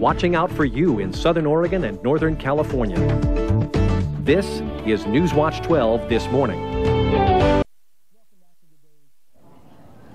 watching out for you in Southern Oregon and Northern California. This is Newswatch 12 this morning.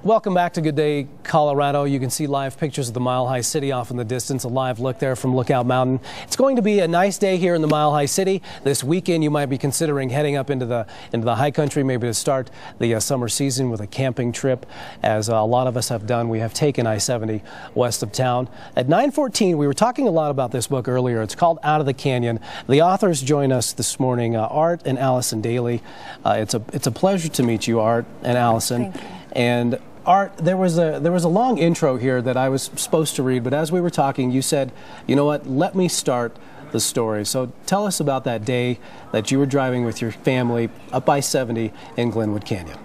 Welcome back to Good Day, Colorado. You can see live pictures of the Mile High City off in the distance, a live look there from Lookout Mountain. It's going to be a nice day here in the Mile High City. This weekend you might be considering heading up into the high country, maybe to start the summer season with a camping trip, as a lot of us have done. We have taken I-70 west of town. At 9:14, we were talking a lot about this book earlier. It's called Out of the Canyon. The authors join us this morning, Art and Allison Daily. It's a pleasure to meet you, Art and Allison. Thank you. And Art, there was a long intro here that I was supposed to read, but as we were talking, you said, you know what, let me start the story. So tell us about that day that you were driving with your family up I-70 in Glenwood Canyon.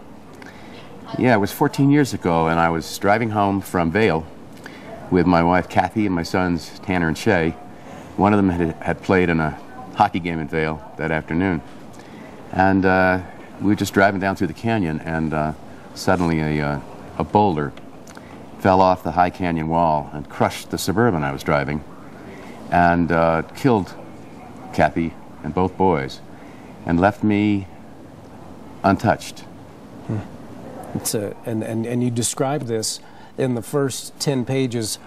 Yeah, it was 14 years ago, and I was driving home from Vail with my wife Kathy and my sons Tanner and Shay. One of them had played in a hockey game in Vail that afternoon. And we were just driving down through the canyon, and suddenly a boulder fell off the high canyon wall and crushed the Suburban I was driving, and killed Kathy and both boys, and left me untouched. And you describe this in the first 10 pages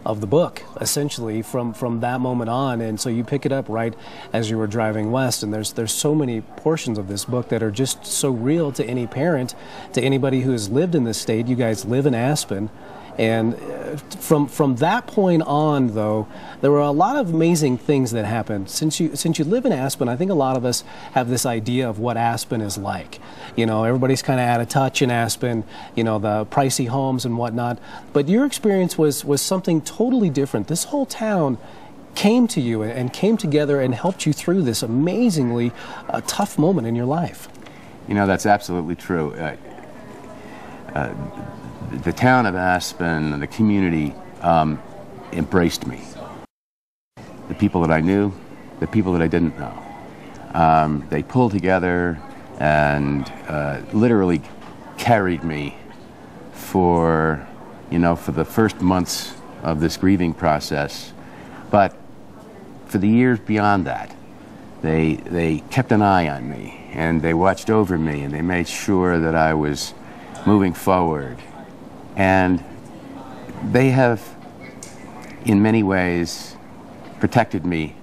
of the book, essentially, from that moment on. And so you pick it up right as you were driving west, and there's so many portions of this book that are just so real to any parent, to anybody who has lived in this state. You guys live in Aspen, and from that point on, though, there were a lot of amazing things that happened. Since you live in Aspen, I think a lot of us have this idea of what Aspen is like. You know, everybody's kind of out of touch in Aspen, you know, the pricey homes and whatnot. But your experience was something totally different. This whole town came to you and came together and helped you through this amazingly tough moment in your life. You know, that's absolutely true. The town of Aspen, the community, embraced me. The people that I knew, the people that I didn't know. They pulled together and literally carried me for the first months of this grieving process. But for the years beyond that, they kept an eye on me, and they watched over me, and they made sure that I was moving forward. And they have, in many ways, protected me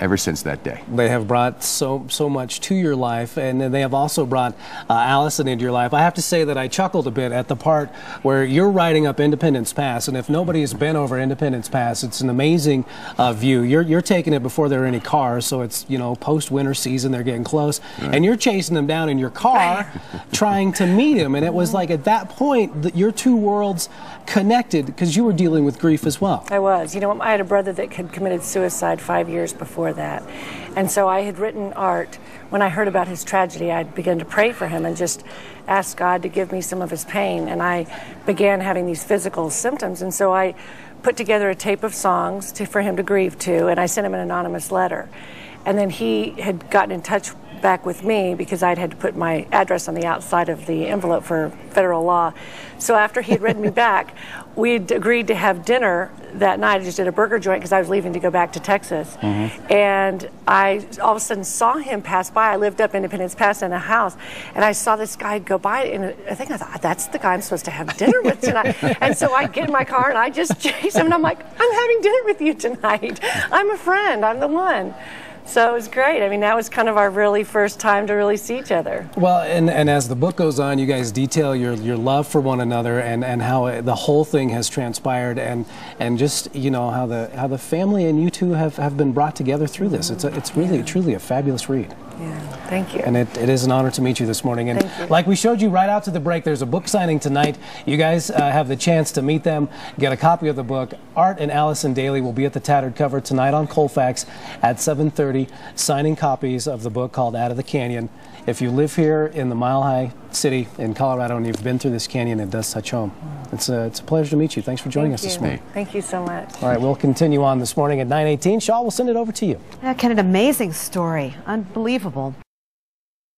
ever since that day. They have brought so much to your life, and they have also brought Allison into your life. I have to say that I chuckled a bit at the part where you're riding up Independence Pass, and if nobody's been over Independence Pass, it's an amazing view. You're taking it before there are any cars, so it's, you know, post-winter season, they're getting close, right. And you're chasing them down in your car trying to meet him, and it was like at that point that your two worlds connected because you were dealing with grief as well. I was. You know, I had a brother that had committed suicide 5 years before that. And so I had written Art. When I heard about his tragedy, I began to pray for him and just ask God to give me some of his pain. And I began having these physical symptoms. And so I put together a tape of songs for him to grieve to, and I sent him an anonymous letter. And then he had gotten in touch back with me because I'd had to put my address on the outside of the envelope for federal law. So after he had written me back, we'd agreed to have dinner that night. I just did a burger joint because I was leaving to go back to Texas. And I all of a sudden saw him pass by. I lived up Independence Pass in a house, and I saw this guy go by, and I thought, that's the guy I'm supposed to have dinner with tonight. And so I get in my car and I just chase him, and I'm like, I'm having dinner with you tonight. I'm a friend. I'm the one. So it was great. I mean, that was kind of our really first time to really see each other. Well, and as the book goes on, you guys detail your love for one another and how the whole thing has transpired, and just, you know, how the family and you two have been brought together through this. It's really truly a fabulous read. Yeah, thank you. And it is an honor to meet you this morning. And like we showed you right out to the break, there's a book signing tonight. You guys have the chance to meet them, get a copy of the book. Art and Allison Daily will be at the Tattered Cover tonight on Colfax at 7:30, signing copies of the book called Out of the Canyon. If you live here in the Mile High City in Colorado and you've been through this canyon, it does touch home. It's a pleasure to meet you. Thanks for joining us this morning. Thank you so much. All right, we'll continue on this morning at 9:18. Shaw, we'll send it over to you. Yeah, Ken, an amazing story. Unbelievable.